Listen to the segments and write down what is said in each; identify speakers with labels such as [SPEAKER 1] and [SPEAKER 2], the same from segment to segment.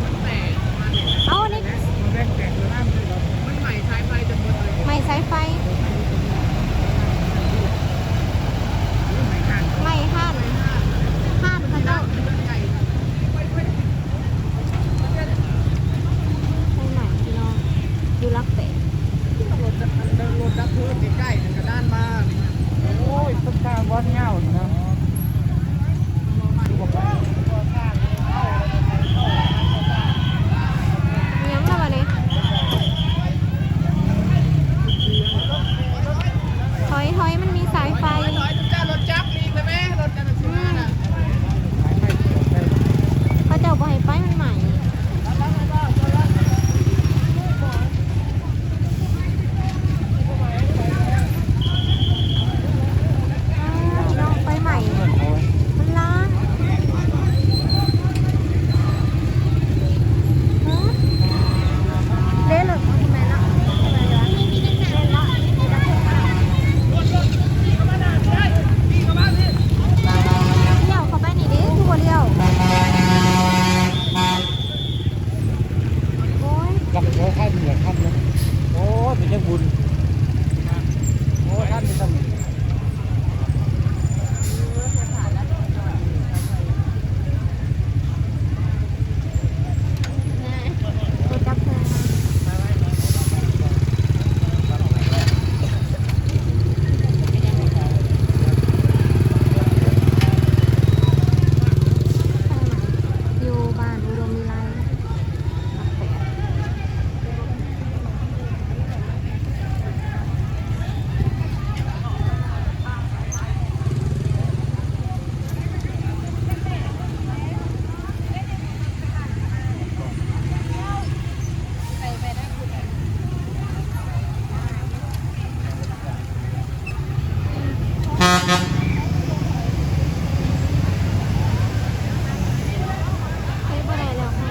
[SPEAKER 1] มันเอานี่ไม่สายไฟไม่ห้านพระเจ้าไปไหนพี่น้องอยู่รักเป็ด
[SPEAKER 2] รถดับเพลิงใกล้ๆกระด้านบ้านโอ้ยต้นข้าววัดเงานะ
[SPEAKER 1] ยังแล้ววันนี้ถอยมันมีสายไฟ
[SPEAKER 2] รถจับอีกเลยไหมรถจับซื้อมาน่ะ
[SPEAKER 1] พระเจ้าบ่ให้ไปมันใหม่น้องไปใหม่มันล้างเละเลยทำไมล่ะเลี้ยวเข้าไปนี่ดิทัวเลี้ยวโอ้ย
[SPEAKER 2] กับโอ้ท่านเหนือท่านนะโอ้เป็นยังบุญโอ้ท่านเป็นตั้ง
[SPEAKER 1] รถจับเพลิงอยู่บ้านอุดมวิไลไปบ่ได้แล้วค่ะ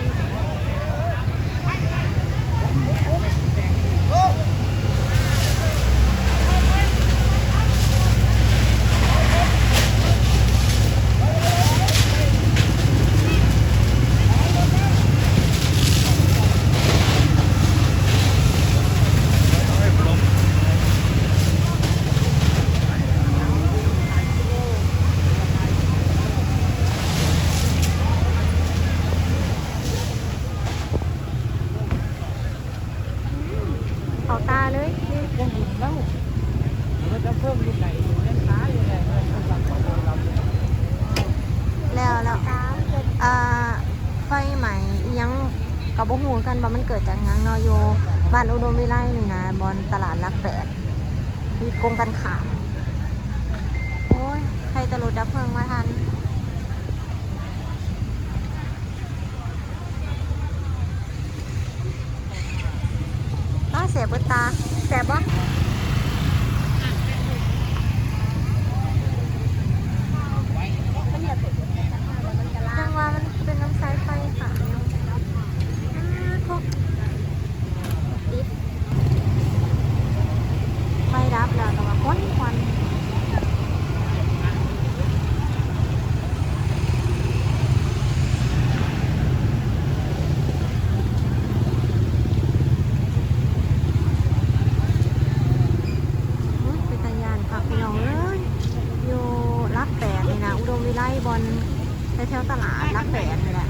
[SPEAKER 1] เอาตาเลย
[SPEAKER 2] ยังบุญแล้วรถดับเพลิงอยู่ไหนเล่นขาอยู่ไหนคนหลับคนหลับ
[SPEAKER 1] แล้วไฟใหม่ยังกับบ่ฮู้กันว่ามันเกิดจากหยังเนาะอยู่บ้านอุดมวิไลนี่นะบอนตลาดรักแปดมีกรงกันขามโอ้ยใครจะรถดับเพลิงมาทันเสียบตาแสบบ่จังว่ามันเป็นน้ำสายไฟค่ะทุกดิบไฟดับแล้วแต่ว่าควันเป็นตายานค่ะพี่น้องเอ้ยอยู่รักแปดนี่นะอุดมวิไลบอลแถวตลาดรักแปดนี่แหละ